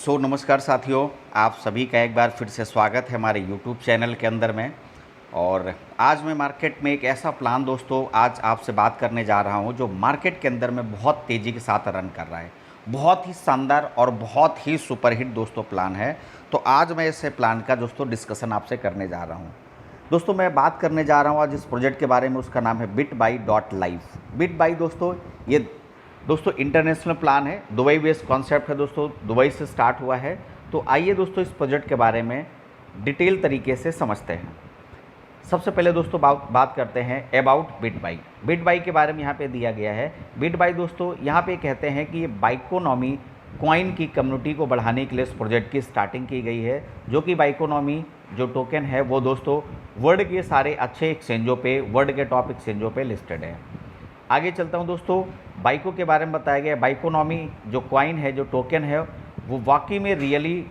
नमस्कार साथियों, आप सभी का एक बार फिर से स्वागत है हमारे YouTube चैनल के अंदर में। और आज मैं मार्केट में एक ऐसा प्लान दोस्तों आज आपसे बात करने जा रहा हूं जो मार्केट के अंदर में बहुत तेज़ी के साथ रन कर रहा है। बहुत ही शानदार और बहुत ही सुपरहिट दोस्तों प्लान है। तो आज मैं इस प्लान का दोस्तों डिस्कशन आपसे करने जा रहा हूँ। दोस्तों मैं बात करने जा रहा हूँ आज इस प्रोजेक्ट के बारे में, उसका नाम है BitBuy.live। BitBuy दोस्तों इंटरनेशनल प्लान है, दुबई बेस्ड कॉन्सेप्ट है दोस्तों, दुबई से स्टार्ट हुआ है। तो आइए दोस्तों इस प्रोजेक्ट के बारे में डिटेल तरीके से समझते हैं। सबसे पहले दोस्तों बात करते हैं अबाउट BitBuy। BitBuy के बारे में यहाँ पे दिया गया है। BitBuy दोस्तों यहाँ पे कहते हैं कि ये बाइकोनॉमी कॉइन की कम्युनिटी को बढ़ाने के लिए इस प्रोजेक्ट की स्टार्टिंग की गई है, जो कि बाइकोनॉमी जो टोकन है वो दोस्तों वर्ल्ड के सारे अच्छे एक्सचेंजों पे, वर्ल्ड के टॉप एक्सचेंजों पे लिस्टेड है। आगे चलता हूँ दोस्तों, बाइको के बारे में बताया गया। बाइकोनॉमी जो कॉइन है, जो टोकन है, वो वाकई में रियली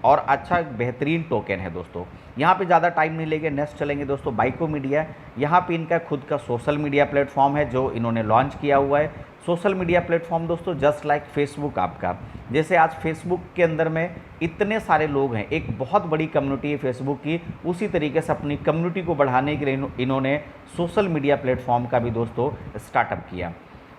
और अच्छा बेहतरीन टोकन है दोस्तों। यहाँ पे ज़्यादा टाइम नहीं लेंगे, नेक्स्ट चलेंगे दोस्तों बाइको मीडिया। यहाँ पे इनका खुद का सोशल मीडिया प्लेटफॉर्म है जो इन्होंने लॉन्च किया हुआ है। सोशल मीडिया प्लेटफॉर्म दोस्तों जस्ट लाइक फेसबुक आपका, जैसे आज फेसबुक के अंदर में इतने सारे लोग हैं, एक बहुत बड़ी कम्युनिटी है फेसबुक की, उसी तरीके से अपनी कम्युनिटी को बढ़ाने के लिए इन्होंने सोशल मीडिया प्लेटफॉर्म का भी दोस्तों स्टार्टअप किया।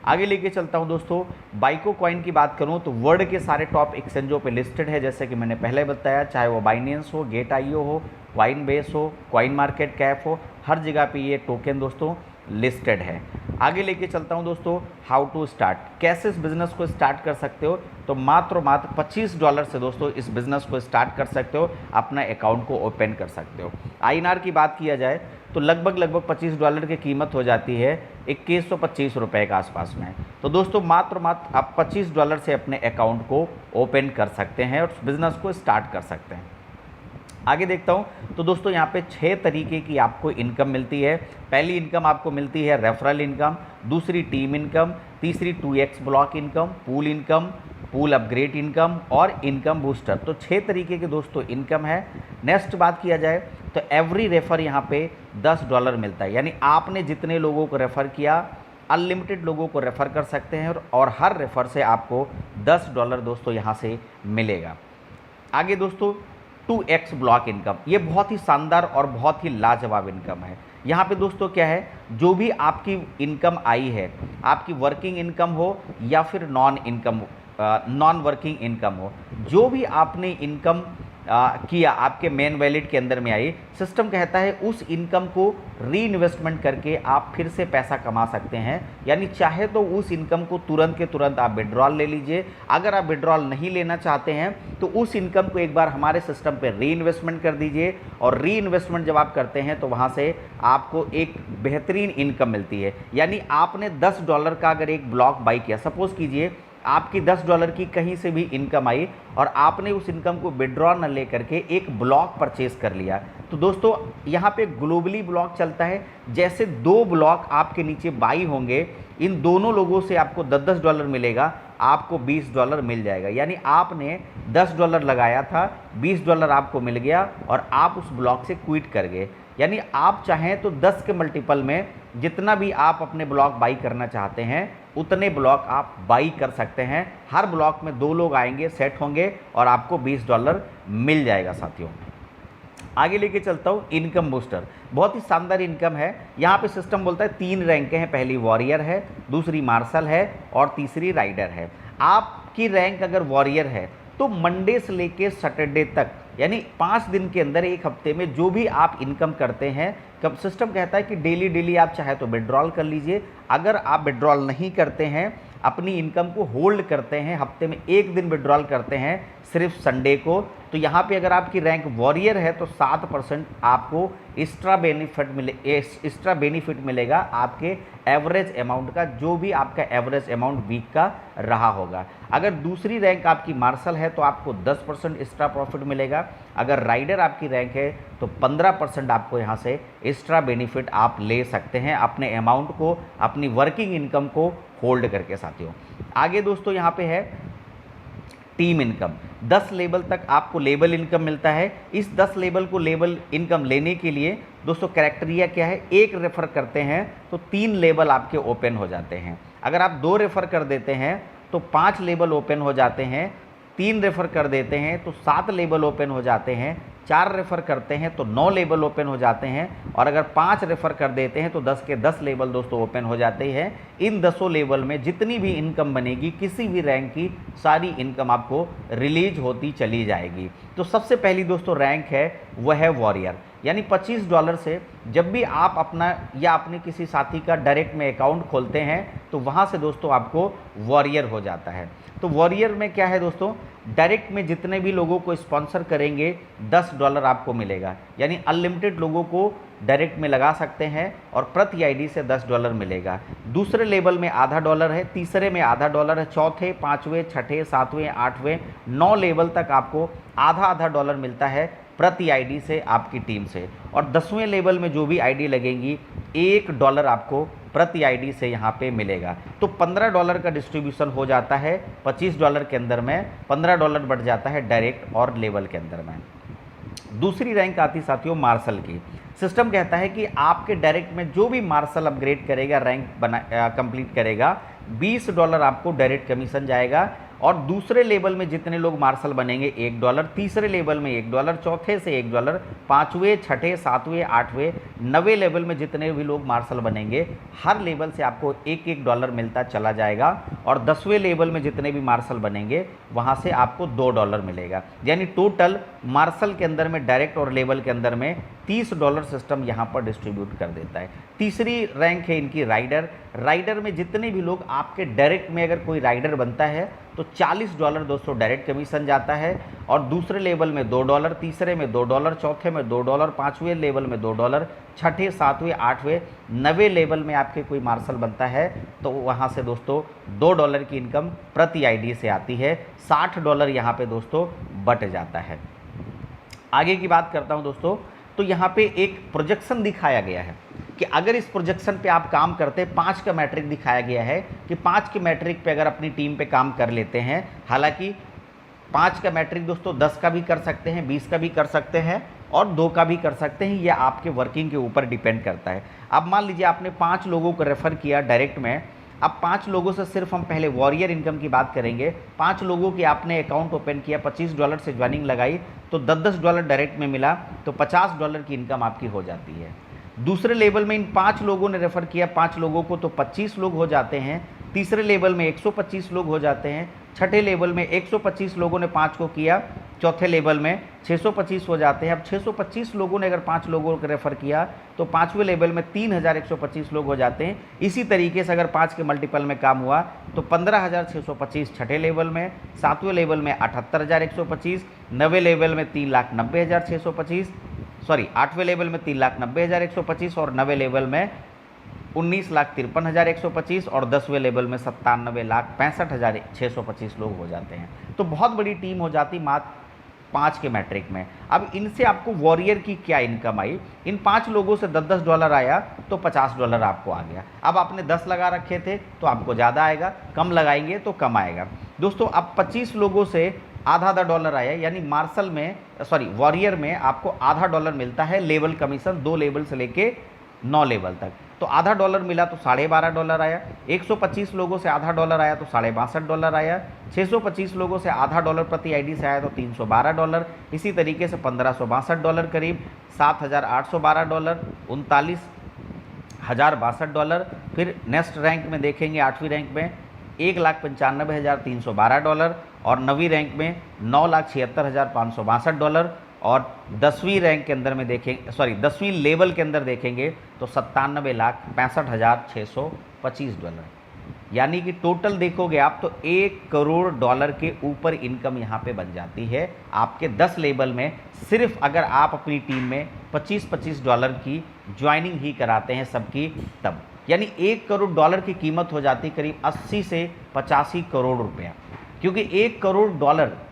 आगे लेके चलता हूं दोस्तों, बाइको कॉइन की बात करूं तो वर्ल्ड के सारे टॉप एक्सचेंजों पे लिस्टेड है, जैसे कि मैंने पहले बताया, चाहे वो बाइनेंस हो, गेट.io हो, कॉइनबेस हो, कॉइन मार्केट कैप हो, हर जगह पे ये टोकन दोस्तों लिस्टेड है। आगे लेके चलता हूं दोस्तों, हाउ टू स्टार्ट, कैसे इस बिज़नेस को स्टार्ट कर सकते हो। तो मात्र $25 से दोस्तों इस बिज़नेस को स्टार्ट कर सकते हो, अपना अकाउंट को ओपन कर सकते हो। INR की बात किया जाए तो लगभग $25 की कीमत हो जाती है 2125 रुपये के आसपास में। तो दोस्तों मात्र आप $25 से अपने अकाउंट को ओपन कर सकते हैं और बिज़नेस को स्टार्ट कर सकते हैं। आगे देखता हूं तो दोस्तों यहाँ पे 6 तरीके की आपको इनकम मिलती है। पहली इनकम आपको मिलती है रेफरल इनकम, दूसरी टीम इनकम, तीसरी 2x block income, pool upgrade income और इनकम बूस्टर। तो 6 तरीके के दोस्तों इनकम है। नेक्स्ट बात किया जाए तो एवरी रेफर यहाँ पे $10 मिलता है, यानी आपने जितने लोगों को रेफ़र किया, अनलिमिटेड लोगों को रेफ़र कर सकते हैं और हर रेफ़र से आपको $10 दोस्तों यहाँ से मिलेगा। आगे दोस्तों 2x ब्लॉक इनकम, ये बहुत ही शानदार और बहुत ही लाजवाब इनकम है। यहाँ पे दोस्तों क्या है, जो भी आपकी इनकम आई है, आपकी वर्किंग इनकम हो या फिर नॉन वर्किंग इनकम हो, जो भी आपने इनकम किया आपके मेन वैलेट के अंदर में आई, सिस्टम कहता है उस इनकम को री इन्वेस्टमेंट करके आप फिर से पैसा कमा सकते हैं। यानी चाहे तो उस इनकम को तुरंत के तुरंत आप विड्रॉल ले लीजिए, अगर आप विड्रॉल नहीं लेना चाहते हैं तो उस इनकम को एक बार हमारे सिस्टम पे री इन्वेस्टमेंट कर दीजिए। और री इन्वेस्टमेंट जब आप करते हैं तो वहाँ से आपको एक बेहतरीन इनकम मिलती है। यानी आपने $10 का अगर एक ब्लॉक बाई किया, सपोज़ कीजिए आपकी $10 की कहीं से भी इनकम आई और आपने उस इनकम को विड्रॉ न ले करके एक ब्लॉक परचेज कर लिया, तो दोस्तों यहाँ पे ग्लोबली ब्लॉक चलता है। जैसे 2 ब्लॉक आपके नीचे बाई होंगे, इन दोनों लोगों से आपको $10 मिलेगा, आपको $20 मिल जाएगा। यानी आपने $10 लगाया था, $20 आपको मिल गया और आप उस ब्लॉक से क्विट कर गए। यानी आप चाहें तो 10 के मल्टीपल में जितना भी आप अपने ब्लॉक बाई करना चाहते हैं उतने ब्लॉक आप बाई कर सकते हैं। हर ब्लॉक में 2 लोग आएंगे, सेट होंगे और आपको $20 मिल जाएगा साथियों। आगे लेके चलता हूँ, इनकम बूस्टर, बहुत ही शानदार इनकम है। यहाँ पे सिस्टम बोलता है 3 रैंकें हैं, पहली वॉरियर है, दूसरी मार्शल है और तीसरी राइडर है। आपकी रैंक अगर वॉरियर है तो मंडे से लेके सैटरडे तक, यानी 5 दिन के अंदर, एक हफ्ते में जो भी आप इनकम करते हैं, कब सिस्टम कहता है कि डेली आप चाहे तो विड्रॉल कर लीजिए। अगर आप विड्रॉल नहीं करते हैं, अपनी इनकम को होल्ड करते हैं, हफ्ते में 1 दिन विड्रॉल करते हैं सिर्फ संडे को, तो यहाँ पे अगर आपकी रैंक वॉरियर है तो 7% आपको एक्स्ट्रा बेनिफिट मिलेगा आपके एवरेज अमाउंट का, जो भी आपका एवरेज अमाउंट वीक का रहा होगा। अगर दूसरी रैंक आपकी मार्शल है तो आपको 10% एक्स्ट्रा प्रॉफिट मिलेगा। अगर राइडर आपकी रैंक है तो 15% आपको यहाँ से एक्स्ट्रा बेनिफिट आप ले सकते हैं अपने अमाउंट को, अपनी वर्किंग इनकम को होल्ड करके साथियों। आगे दोस्तों यहाँ पे है टीम इनकम, 10 लेवल तक आपको लेवल इनकम मिलता है। इस 10 लेवल को लेवल इनकम लेने के लिए दोस्तों क्राइटेरिया क्या है, 1 रेफ़र करते हैं तो 3 लेवल आपके ओपन हो जाते हैं। अगर आप 2 रेफ़र कर देते हैं तो 5 लेवल ओपन हो जाते हैं। 3 रेफ़र कर देते हैं तो 7 लेबल ओपन हो जाते हैं, 4 रेफ़र करते हैं तो 9 लेबल ओपन हो जाते हैं, और अगर 5 रेफ़र कर देते हैं तो 10 के 10 लेबल दोस्तों ओपन हो जाते हैं। इन 10 लेबल में जितनी भी इनकम बनेगी किसी भी रैंक की, सारी इनकम आपको रिलीज होती चली जाएगी। तो सबसे पहली दोस्तों रैंक है वह है वॉरियर, यानी $25 से जब भी आप अपना या अपने किसी साथी का डायरेक्ट में अकाउंट खोलते हैं तो वहाँ से दोस्तों आपको वॉरियर हो जाता है। तो वॉरियर में क्या है दोस्तों, डायरेक्ट में जितने भी लोगों को स्पॉन्सर करेंगे $10 आपको मिलेगा, यानी अनलिमिटेड लोगों को डायरेक्ट में लगा सकते हैं और प्रति आईडी से $10 मिलेगा। दूसरे लेवल में $0.5 है, तीसरे में $0.5 है, चौथे, पाँचवें, छठे, सातवें, आठवें, 9 लेवल तक आपको $0.5 मिलता है प्रति आईडी से आपकी टीम से, और 10वें लेवल में जो भी आईडी लगेंगी $1 आपको प्रति आईडी से यहाँ पे मिलेगा। तो $15 का डिस्ट्रीब्यूशन हो जाता है $25 के अंदर में, $15 बढ़ जाता है डायरेक्ट और लेवल के अंदर में। दूसरी रैंक आती साथियों मार्शल की। सिस्टम कहता है कि आपके डायरेक्ट में जो भी मार्शल अपग्रेड करेगा, रैंक कंप्लीट करेगा, $20 आपको डायरेक्ट कमीशन जाएगा, और दूसरे लेवल में जितने लोग मार्शल बनेंगे $1, तीसरे लेवल में $1, चौथे से $1, पाँचवें, छठे, सातवें, आठवें, 9वें लेवल में जितने भी लोग मार्शल बनेंगे हर लेवल से आपको $1 मिलता चला जाएगा, और 10वें लेवल में जितने भी मार्शल बनेंगे वहाँ से आपको $2 मिलेगा। यानी टोटल मार्शल के अंदर में डायरेक्ट और लेवल के अंदर में $30 सिस्टम यहाँ पर डिस्ट्रीब्यूट कर देता है। तीसरी रैंक है इनकी राइडर। राइडर में जितने भी लोग आपके डायरेक्ट में अगर कोई राइडर बनता है तो $40 दोस्तों डायरेक्ट कमीशन जाता है, और दूसरे लेवल में $2, तीसरे में $2, चौथे में $2, पाँचवें लेवल में $2, छठे, सातवें, आठवें, 9वें लेवल में आपके कोई मार्शल बनता है तो वहाँ से दोस्तों $2 की इनकम प्रति आईडी से आती है, $60 यहाँ पे दोस्तों बट जाता है। आगे की बात करता हूँ दोस्तों, तो यहाँ पे एक प्रोजेक्शन दिखाया गया है कि अगर इस प्रोजेक्शन पे आप काम करते हैं, 5 का मैट्रिक दिखाया गया है कि 5 के मैट्रिक पे अगर अपनी टीम पे काम कर लेते हैं, हालांकि 5 का मैट्रिक दोस्तों 10 का भी कर सकते हैं, 20 का भी कर सकते हैं और 2 का भी कर सकते हैं, यह आपके वर्किंग के ऊपर डिपेंड करता है। अब मान लीजिए आपने 5 लोगों को रेफ़र किया डायरेक्ट में, अब 5 लोगों से सिर्फ हम पहले वॉरियर इनकम की बात करेंगे। 5 लोगों की आपने अकाउंट ओपन किया, $25 से ज्वाइनिंग लगाई तो $10 डायरेक्ट में मिला, तो $50 की इनकम आपकी हो जाती है। दूसरे लेवल में इन 5 लोगों ने रेफ़र किया 5 लोगों को तो 25 लोग हो जाते हैं, तीसरे लेवल में 125 लोग हो जाते हैं, छठे लेवल में 125 लोगों ने 5 को किया, चौथे लेवल में 625 हो जाते हैं। अब 625 लोगों ने अगर 5 लोगों को रेफ़र किया तो 5वें लेवल में 3125 लोग हो जाते हैं। इसी तरीके से अगर 5 के मल्टीपल में काम हुआ तो 15625 छठे लेवल में, 7वें लेवल में 78125, 9वें लेवल में 3,90,625, सॉरी 8वें लेवल में 3,90,125 और 9वें लेवल में 19,53,125 और 10वें लेवल में 97,65,625 लोग हो जाते हैं। तो बहुत बड़ी टीम हो जाती मात्र 5 के मैट्रिक में। अब इनसे आपको वॉरियर की क्या इनकम आई, इन 5 लोगों से $10 आया तो $50 आपको आ गया। अब आपने 10 लगा रखे थे तो आपको ज़्यादा आएगा, कम लगाएंगे तो कम आएगा। दोस्तों अब 25 लोगों से आधा $1 आया, यानी मार्शल में वॉरियर में आपको $0.5 मिलता है लेवल कमीशन, 2 लेवल से लेके 9 लेवल तक। तो $0.5 मिला तो $12.5 आया, 125 लोगों से $0.5 आया तो $62.5 आया, 625 लोगों से $0.5 प्रति आईडी से आया तो $312, इसी तरीके से $1562 करीब, $7,812, $39,062। फिर नेक्स्ट रैंक में देखेंगे 8वीं रैंक में $1,95,312 और 9वीं रैंक में $9,76,562 और 10वीं रैंक के अंदर में देखेंगे 10वीं लेवल के अंदर देखेंगे तो $97,65,625। यानी कि टोटल देखोगे आप तो $1 करोड़ के ऊपर इनकम यहाँ पे बन जाती है आपके 10 लेवल में, सिर्फ अगर आप अपनी टीम में $25 की ज्वाइनिंग ही कराते हैं सबकी तब। यानी $1 करोड़ की कीमत हो जाती करीब 80 से 85 करोड़ रुपया, क्योंकि $1 करोड़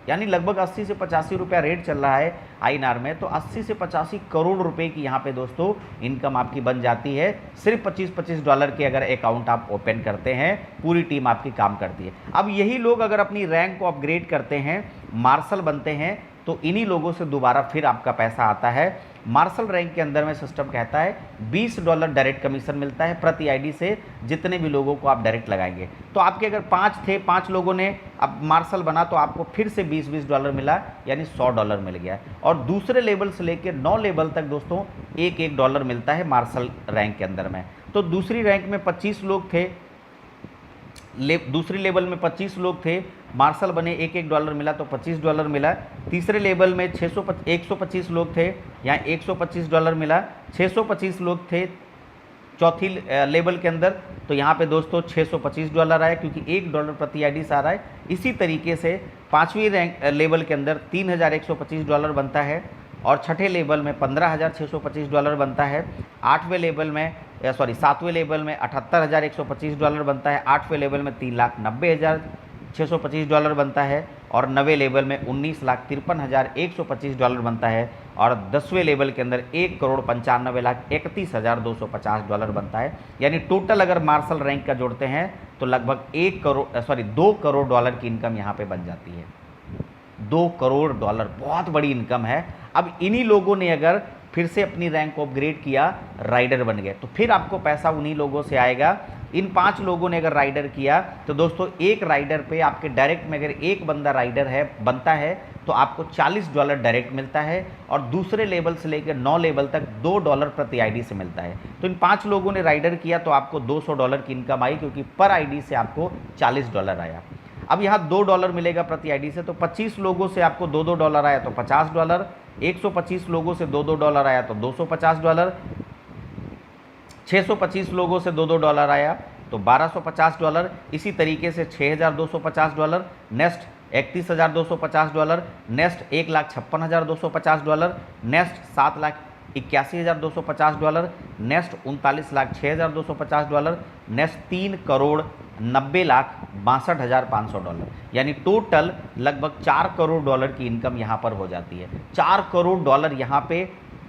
यानी लगभग 80 से 85 रुपया रेट चल रहा है INR में, तो 80 से 85 करोड़ रुपए की यहाँ पे दोस्तों इनकम आपकी बन जाती है। सिर्फ $25 के अगर अकाउंट आप ओपन करते हैं, पूरी टीम आपकी काम करती है। अब यही लोग अगर अपनी रैंक को अपग्रेड करते हैं, मार्शल बनते हैं, तो इन्हीं लोगों से दोबारा फिर आपका पैसा आता है मार्शल रैंक के अंदर में सिस्टम कहता है $20 डायरेक्ट कमीशन मिलता है प्रति आईडी से जितने भी लोगों को आप डायरेक्ट लगाएंगे। तो आपके अगर 5 थे, 5 लोगों ने अब मार्शल बना तो आपको फिर से $20 मिला, यानी $100 मिल गया। और दूसरे लेवल से लेकर 9 लेवल तक दोस्तों $1 मिलता है मार्शल रैंक के अंदर में। तो दूसरी रैंक में 25 लोग थे, दूसरी लेवल में 25 लोग थे, मार्शल बने, $1 मिला तो $25 मिला। तीसरे लेवल में 125 लोग थे, यहाँ $125 मिला। 625 लोग थे चौथी लेवल के अंदर, तो यहाँ पे दोस्तों $625 आया, क्योंकि $1 प्रति आईडी से आ रहा है। इसी तरीके से पाँचवीं रैंक लेवल के अंदर $3125 बनता है, और छठे लेवल में $15,625 बनता है। आठवें लेवल में सातवें लेवल में $78,125 बनता है। आठवें लेवल में $3,90,625 बनता है, और 9वें लेवल में $19,53,125 बनता है, और 10वें लेवल के अंदर $1,95,31,250 बनता है। यानी टोटल अगर मार्शल रैंक का जोड़ते हैं तो लगभग $2 करोड़ की इनकम यहाँ पे बन जाती है। $2 करोड़ बहुत बड़ी इनकम है। अब इन्हीं लोगों ने अगर फिर से अपनी रैंक को अपग्रेड किया, राइडर बन गए, तो फिर आपको पैसा उन्हीं लोगों से आएगा। इन 5 लोगों ने अगर राइडर किया तो दोस्तों एक राइडर पे आपके डायरेक्ट में अगर एक बंदा राइडर बनता है तो आपको $40 डायरेक्ट मिलता है, और दूसरे लेवल से लेकर 9 लेवल तक $2 प्रति आईडी से मिलता है। तो इन 5 लोगों ने राइडर किया तो आपको $200 की इनकम आई, क्योंकि पर आईडी से आपको $40 आया। अब यहाँ $2 मिलेगा प्रति आईडी से, तो 25 लोगों से आपको $2 आया तो $50, 125 लोगों से $2 आया तो $250, 625 लोगों से $2 आया तो $1250। इसी तरीके से $6250, next $31,250, next $1,56,250, next $7,81,250, next $39,06,250, next $3,90,62,500, यानी टोटल लगभग $4 करोड़ की इनकम यहाँ पर हो जाती है। $4 करोड़ यहाँ पे,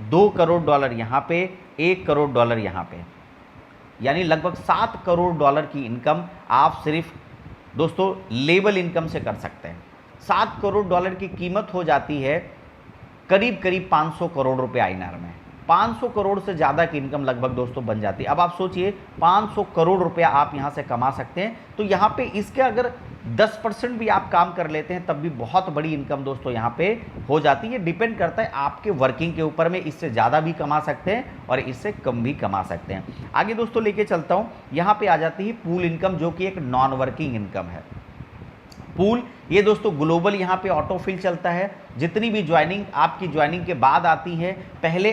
$2 करोड़ यहाँ पे, $1 करोड़ यहाँ पे, यानी लगभग $7 करोड़ की इनकम आप सिर्फ दोस्तों लेवल इनकम से कर सकते हैं। $7 करोड़ की कीमत हो जाती है करीब 500 करोड़ रुपए आईएनआर में। 500 करोड़ से ज़्यादा की इनकम लगभग दोस्तों बन जाती है। अब आप सोचिए 500 करोड़ रुपया आप यहाँ से कमा सकते हैं, तो यहाँ पे इसके अगर 10% भी आप काम कर लेते हैं तब भी बहुत बड़ी इनकम दोस्तों यहाँ पे हो जाती है। डिपेंड करता है आपके वर्किंग के ऊपर में, इससे ज़्यादा भी कमा सकते हैं और इससे कम भी कमा सकते हैं। आगे दोस्तों लेके चलता हूँ, यहाँ पे आ जाती है पूल इनकम, जो कि एक नॉन वर्किंग इनकम है। पूल ये दोस्तों ग्लोबल यहाँ पे ऑटोफिल चलता है। जितनी भी ज्वाइनिंग आपकी ज्वाइनिंग के बाद आती है, पहले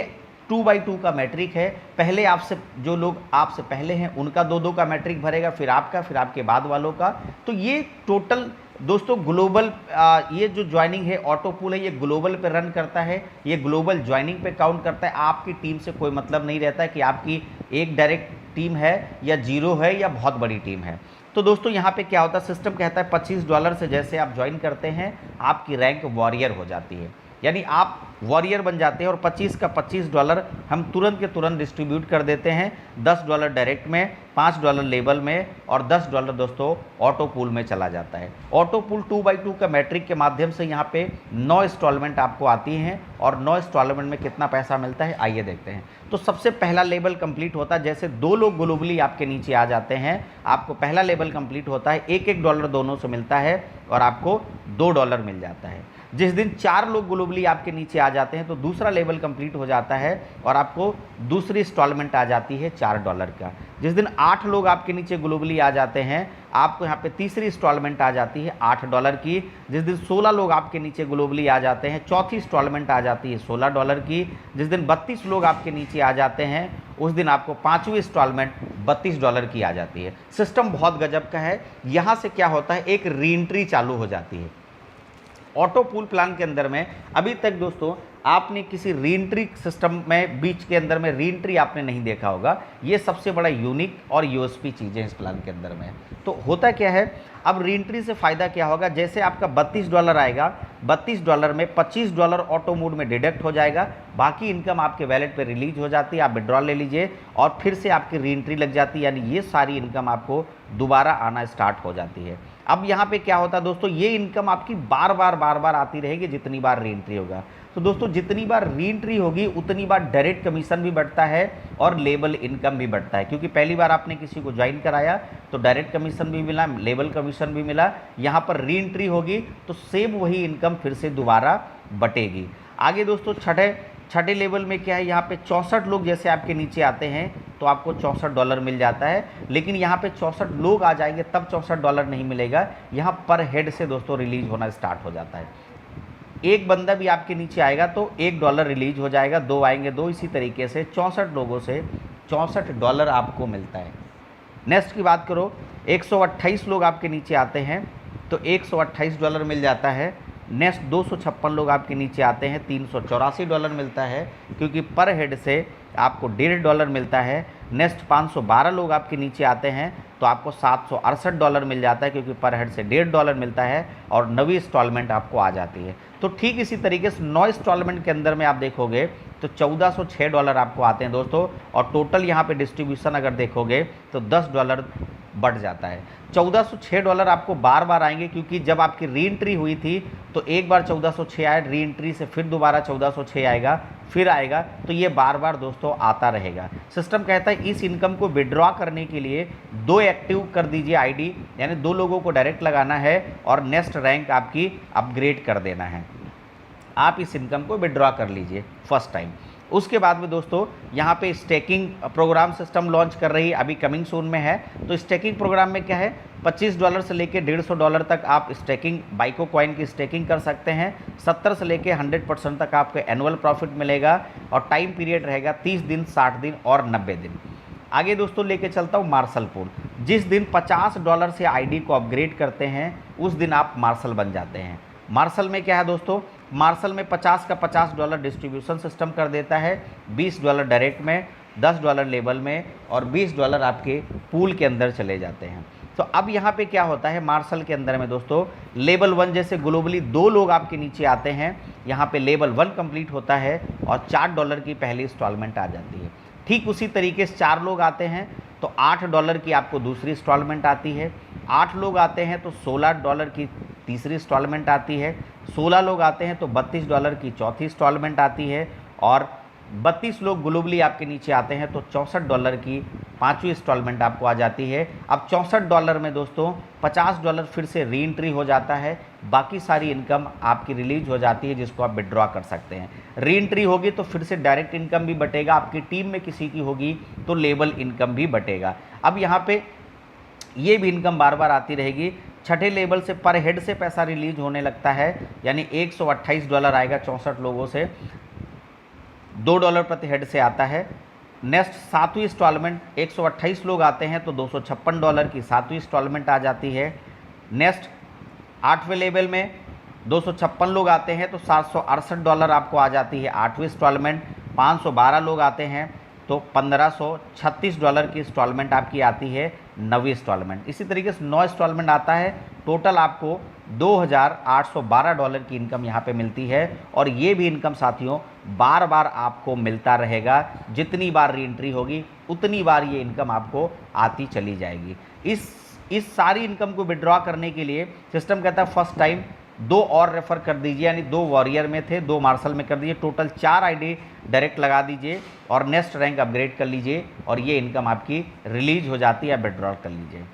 2x2 का मैट्रिक है, पहले आपसे जो लोग आपसे पहले हैं उनका 2-2 का मैट्रिक भरेगा, फिर आपका, फिर आपके बाद वालों का। तो ये टोटल दोस्तों ग्लोबल ये जो ज्वाइनिंग है ऑटो पूल है, ये ग्लोबल पे रन करता है, ये ग्लोबल ज्वाइनिंग पे काउंट करता है। आपकी टीम से कोई मतलब नहीं रहता है कि आपकी एक डायरेक्ट टीम है या 0 है या बहुत बड़ी टीम है। तो दोस्तों यहाँ पे क्या होता है, सिस्टम कहता है $25 से जैसे आप ज्वाइन करते हैं आपकी रैंक वॉरियर हो जाती है, यानी आप वॉरियर बन जाते हैं। और 25 का $25 हम तुरंत के तुरंत डिस्ट्रीब्यूट कर देते हैं, $10 डायरेक्ट में, $5 लेवल में, और $10 दोस्तों ऑटो पूल में चला जाता है। ऑटो पूल 2x2 का मैट्रिक के माध्यम से यहाँ पे 9 इंस्टॉलमेंट आपको आती हैं, और 9 इंस्टॉलमेंट में कितना पैसा मिलता है आइए देखते हैं। तो सबसे पहला लेवल कंप्लीट होता है, जैसे 2 लोग ग्लोबली आपके नीचे आ जाते हैं, आपको पहला लेवल कंप्लीट होता है, $1-1 दोनों से मिलता है और आपको $2 मिल जाता है। जिस दिन 4 लोग ग्लोबली आपके नीचे आ जाते हैं तो दूसरा लेवल कंप्लीट हो जाता है और आपको दूसरी इंस्टॉलमेंट आ जाती है $4 का। जिस दिन 8 लोग आपके नीचे ग्लोबली आ जाते हैं आपको यहाँ पे तीसरी इंस्टॉलमेंट आ जाती है $8 की। जिस दिन 16 लोग आपके नीचे ग्लोबली आ जाते हैं चौथी इंस्टॉलमेंट आ जाती है $16 की। जिस दिन 32 लोग आपके नीचे आ जाते हैं उस दिन आपको 5वीं इंस्टॉलमेंट $32 की आ जाती है। सिस्टम बहुत गजब का है। यहाँ से क्या होता है, एक रीएंट्री चालू हो जाती है ऑटो पूल प्लान के अंदर में। अभी तक दोस्तों आपने किसी रीएंट्री सिस्टम में बीच के अंदर में रीएंट्री आपने नहीं देखा होगा। ये सबसे बड़ा यूनिक और यूएसपी चीज़ें इस प्लान के अंदर में। तो होता क्या है, अब रीएंट्री से फ़ायदा क्या होगा, जैसे आपका $32 आएगा, $32 में $25 ऑटो मोड में डिडक्ट हो जाएगा, बाकी इनकम आपके वैलेट पे रिलीज हो जाती है, आप विड्रॉल ले लीजिए और फिर से आपकी रीएंट्री लग जाती है, यानी ये सारी इनकम आपको दोबारा आना स्टार्ट हो जाती है। अब यहाँ पे क्या होता है दोस्तों, ये इनकम आपकी बार बार आती रहेगी जितनी बार री एंट्री होगा। तो दोस्तों जितनी बार री एंट्री होगी उतनी बार डायरेक्ट कमीशन भी बढ़ता है और लेबल इनकम भी बढ़ता है, क्योंकि पहली बार आपने किसी को ज्वाइन कराया तो डायरेक्ट कमीशन भी मिला, लेबल कमीशन भी मिला। यहाँ पर री एंट्री होगी तो सेम वही इनकम फिर से दोबारा बटेगी। आगे दोस्तों छठे लेवल में क्या है, यहाँ पे 64 लोग जैसे आपके नीचे आते हैं तो आपको $64 मिल जाता है, लेकिन यहाँ पे 64 लोग आ जाएंगे तब $64 नहीं मिलेगा, यहाँ पर हेड से दोस्तों रिलीज होना स्टार्ट हो जाता है। एक बंदा भी आपके नीचे आएगा तो $1 रिलीज हो जाएगा, 2 आएंगे 2, इसी तरीके से 64 लोगों से $64 आपको मिलता है। नेक्स्ट की बात करो, 128 लोग आपके नीचे आते हैं तो $128 मिल जाता है। नेक्स्ट 256 लोग आपके नीचे आते हैं, $384 मिलता है, क्योंकि पर हेड से आपको $1.5 मिलता है। नेक्स्ट 512 लोग आपके नीचे आते हैं तो आपको $768 मिल जाता है, क्योंकि पर हेड से $1.5 मिलता है और 9वीं इंस्टॉलमेंट आपको आ जाती है। तो ठीक इसी तरीके से 9 इंस्टॉलमेंट के अंदर में आप देखोगे तो $1406 आपको आते हैं दोस्तों, और टोटल यहाँ पे डिस्ट्रीब्यूशन अगर देखोगे तो $10 बढ़ जाता है। $1406 आपको बार बार आएंगे, क्योंकि जब आपकी री एंट्री हुई थी तो एक बार 1406 आया, री एंट्री से फिर दोबारा 1406 आएगा, फिर आएगा, तो ये बार बार दोस्तों आता रहेगा। सिस्टम कहता है इस इनकम को विड्रॉ करने के लिए 2 एक्टिव कर दीजिए आईडी, यानी 2 लोगों को डायरेक्ट लगाना है और नेक्स्ट रैंक आपकी अपग्रेड कर देना है। आप इस इनकम को विड्रॉ कर लीजिए फर्स्ट टाइम। उसके बाद में दोस्तों यहाँ पे स्टेकिंग प्रोग्राम सिस्टम लॉन्च कर रही है, अभी कमिंग सून में है। तो स्टेकिंग प्रोग्राम में क्या है, $25 से लेके $150 तक आप स्टेकिंग बाइको कॉइन की स्टेकिंग कर सकते हैं। 70 से लेके 100% तक आपको एनुअल प्रॉफिट मिलेगा और टाइम पीरियड रहेगा 30 दिन, 60 दिन और 90 दिन। आगे दोस्तों लेके चलता हूँ मार्शल पूल। जिस दिन $50 से आईडी को अपग्रेड करते हैं उस दिन आप मार्शल बन जाते हैं। मार्शल में क्या है दोस्तों, मार्शल में 50 का $50 डिस्ट्रीब्यूशन सिस्टम कर देता है, $20 डायरेक्ट में, $10 लेबल में और $20 आपके पूल के अंदर चले जाते हैं। तो अब यहाँ पे क्या होता है मार्शल के अंदर में दोस्तों, लेवल 1 जैसे ग्लोबली 2 लोग आपके नीचे आते हैं, यहाँ पे लेवल 1 कंप्लीट होता है और $4 की पहली इंस्टॉलमेंट आ जाती है। ठीक उसी तरीके से 4 लोग आते हैं तो $8 की आपको दूसरी इंस्टॉलमेंट आती है। 8 लोग आते हैं तो $16 की तीसरी इंस्टॉलमेंट आती है। 16 लोग आते हैं तो $32 की चौथी इंस्टॉलमेंट आती है और 32 लोग ग्लोबली आपके नीचे आते हैं तो $64 की 5वीं इंस्टॉलमेंट आपको आ जाती है। अब $64 में दोस्तों $50 फिर से री एंट्री हो जाता है, बाकी सारी इनकम आपकी रिलीज हो जाती है जिसको आप विड्रॉ कर सकते हैं। री एंट्री होगी तो फिर से डायरेक्ट इनकम भी बटेगा, आपकी टीम में किसी की होगी तो लेबल इनकम भी बटेगा। अब यहाँ पे ये भी इनकम बार बार आती रहेगी। छठे लेवल से पर हेड से पैसा रिलीज होने लगता है, यानी $128 आएगा 64 लोगों से, $2 प्रति हेड से आता है। नेक्स्ट 7वीं इंस्टॉलमेंट 128 लोग आते हैं तो $256 की 7वीं इंस्टॉलमेंट आ जाती है। नेक्स्ट 8वें लेवल में 256 लोग आते हैं तो $768 आपको आ जाती है 8वीं इंस्टॉलमेंट। 512 लोग आते हैं तो $1536 की इंस्टॉलमेंट आपकी आती है 9वीं इंस्टॉलमेंट। इसी तरीके से 9 इंस्टॉलमेंट आता है, टोटल आपको $2812 की इनकम यहाँ पे मिलती है। और ये भी इनकम साथियों बार बार आपको मिलता रहेगा, जितनी बार री एंट्री होगी उतनी बार ये इनकम आपको आती चली जाएगी। इस सारी इनकम को विड्रॉ करने के लिए सिस्टम कहता है फर्स्ट टाइम 2 और रेफ़र कर दीजिए, यानी 2 वॉरियर में थे 2 मार्शल में कर दीजिए, टोटल 4 आईडी डायरेक्ट लगा दीजिए और नेक्स्ट रैंक अपग्रेड कर लीजिए और ये इनकम आपकी रिलीज हो जाती है, विड्रॉ कर लीजिए।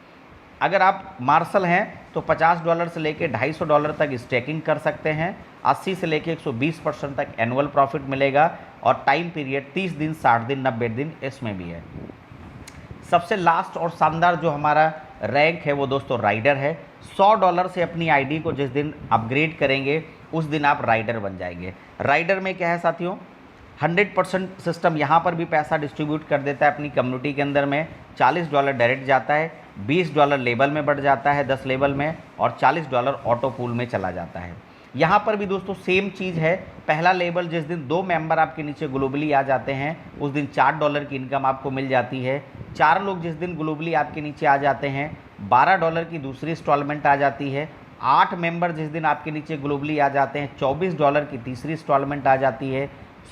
अगर आप मार्शल हैं तो $50 से लेके $250 तक स्टेकिंग कर सकते हैं, 80 से लेके 120% तक एनुअल प्रॉफिट मिलेगा और टाइम पीरियड 30 दिन, 60 दिन, 90 दिन इसमें भी है। सबसे लास्ट और शानदार जो हमारा रैंक है वो दोस्तों राइडर है। $100 से अपनी आईडी को जिस दिन अपग्रेड करेंगे उस दिन आप राइडर बन जाएंगे। राइडर में क्या है साथियों, 100% सिस्टम यहाँ पर भी पैसा डिस्ट्रीब्यूट कर देता है अपनी कम्युनिटी के अंदर में। $40 डायरेक्ट जाता है, $20 लेवल में बढ़ जाता है 10 लेवल में और $40 ऑटो पूल में चला जाता है। यहाँ पर भी दोस्तों सेम चीज़ है, पहला लेवल जिस दिन 2 मेंबर आपके नीचे ग्लोबली आ जाते हैं उस दिन $4 की इनकम आपको मिल जाती है। 4 लोग जिस दिन ग्लोबली आपके नीचे आ जाते हैं $12 की दूसरी इंस्टॉलमेंट आ जाती है। 8 मेंबर जिस दिन आपके नीचे ग्लोबली आ जाते हैं $24 की तीसरी इंस्टॉलमेंट आ जाती है।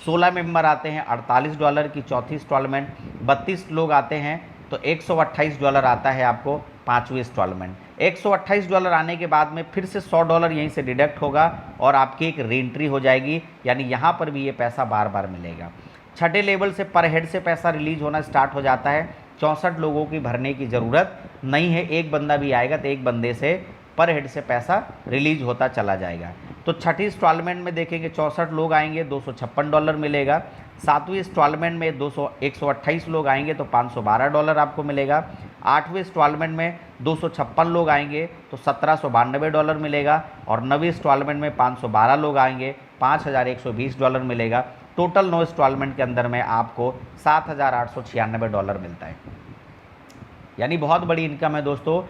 16 मेंबर आते हैं $48 की चौथी इंस्टॉलमेंट। 32 लोग आते हैं तो $128 आता है आपको 5वीं इंस्टॉलमेंट। $128 आने के बाद में फिर से $100 यहीं से डिडक्ट होगा और आपकी एक रीएंट्री हो जाएगी, यानी यहाँ पर भी ये पैसा बार बार मिलेगा। छठे लेवल से पर हेड से पैसा रिलीज होना स्टार्ट हो जाता है। 64 लोगों की भरने की ज़रूरत नहीं है, एक बंदा भी आएगा तो एक बंदे से पर हेड से पैसा रिलीज होता चला जाएगा। तो छठी इंस्टॉलमेंट में देखेंगे 64 लोग आएंगे, $256 मिलेगा। सातवीं इंस्टॉलमेंट में 128 लोग आएंगे तो $512 आपको मिलेगा। आठवीं इंस्टॉलमेंट में 256 लोग आएंगे तो $1792 मिलेगा। और नवीं इंस्टॉलमेंट में 512 लोग आएंगे, $5120 मिलेगा। टोटल 9 इंस्टॉलमेंट के अंदर में आपको $7896 मिलता है, यानी बहुत बड़ी इनकम है दोस्तों।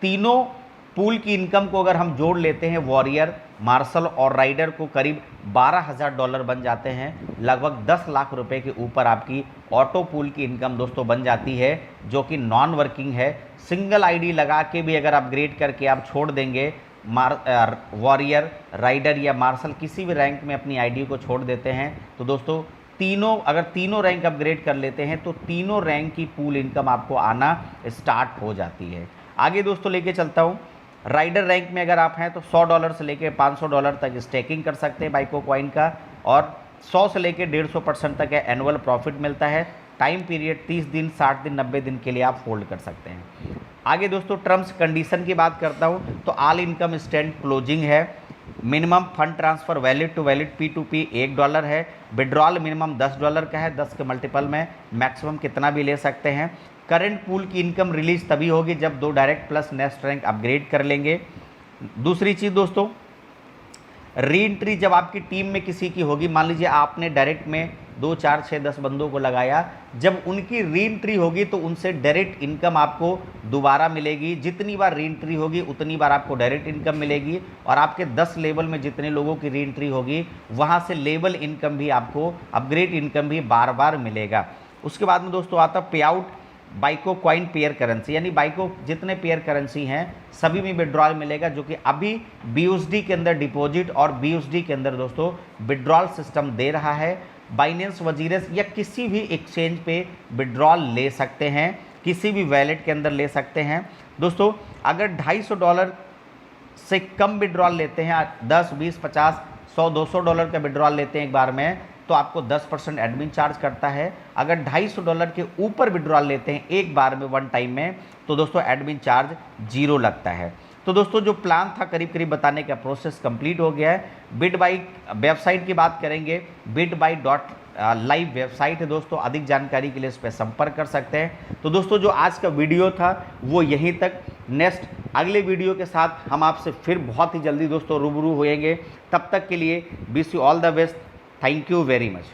तीनों पूल की इनकम को अगर हम जोड़ लेते हैं, वॉरियर, मार्शल और राइडर को करीब $12,000 बन जाते हैं। लगभग 10 लाख रुपए के ऊपर आपकी ऑटो पूल की इनकम दोस्तों बन जाती है, जो कि नॉन वर्किंग है। सिंगल आईडी लगा के भी अगर अपग्रेड करके आप छोड़ देंगे, वॉरियर, राइडर या मार्शल किसी भी रैंक में अपनी आईडी को छोड़ देते हैं, तो दोस्तों अगर तीनों रैंक अपग्रेड कर लेते हैं तो तीनों रैंक की पूल इनकम आपको आना स्टार्ट हो जाती है। आगे दोस्तों लेके चलता हूँ। राइडर रैंक में अगर आप हैं तो $100 से लेकर $500 तक स्टेकिंग कर सकते हैं बाइको कॉइन का, और 100 से लेकर 150% तक एनुअल प्रॉफिट मिलता है। टाइम पीरियड 30 दिन, 60 दिन, 90 दिन के लिए आप होल्ड कर सकते हैं। आगे दोस्तों टर्म्स कंडीशन की बात करता हूँ तो ऑल इनकम स्टैंड क्लोजिंग है। Minimum fund transfer valid to valid P2P $1 है। विड्रॉल मिनिमम $10 का है, 10 के मल्टीपल में मैक्सिमम कितना भी ले सकते हैं। करंट पूल की इनकम रिलीज तभी होगी जब 2 direct plus next rank upgrade कर लेंगे। दूसरी चीज़ दोस्तों, री एंट्री जब आपकी टीम में किसी की होगी, मान लीजिए आपने डायरेक्ट में 2, 4, 6, 10 बंदों को लगाया, जब उनकी री एंट्री होगी तो उनसे डायरेक्ट इनकम आपको दोबारा मिलेगी। जितनी बार री एंट्री होगी उतनी बार आपको डायरेक्ट इनकम मिलेगी, और आपके 10 लेवल में जितने लोगों की री एंट्री होगी वहाँ से लेवल इनकम भी आपको, अपग्रेड इनकम भी बार बार मिलेगा। उसके बाद में दोस्तों आता पे आउट बाइको कॉइन पेयर करेंसी, यानी बाइको जितने पेयर करेंसी हैं सभी में विड्रॉल मिलेगा, जो कि अभी BUSD के अंदर डिपॉजिट और BUSD के अंदर दोस्तों विड्रॉल सिस्टम दे रहा है। बाइनेंस, वजीरस या किसी भी एक्सचेंज पे विड्रॉल ले सकते हैं, किसी भी वैलेट के अंदर ले सकते हैं। दोस्तों अगर $250 से कम विड्रॉल लेते हैं, 10, 20, 50, 100, $200 का विड्रॉल लेते हैं एक बार में, तो आपको 10% एडमिन चार्ज करता है। अगर $250 के ऊपर विड्रॉल लेते हैं एक बार में, वन टाइम में, तो दोस्तों एडमिन चार्ज 0 लगता है। तो दोस्तों जो प्लान था करीब करीब बताने का प्रोसेस कंप्लीट हो गया है। BitBuy वेबसाइट की बात करेंगे, bitbuy.live वेबसाइट है दोस्तों, अधिक जानकारी के लिए इस पर संपर्क कर सकते हैं। तो दोस्तों जो आज का वीडियो था वो यहीं तक। नेक्स्ट अगले वीडियो के साथ हम आपसे फिर बहुत ही जल्दी दोस्तों रूबरू होएंगे। तब तक के लिए wish you all the best. Thank you very much.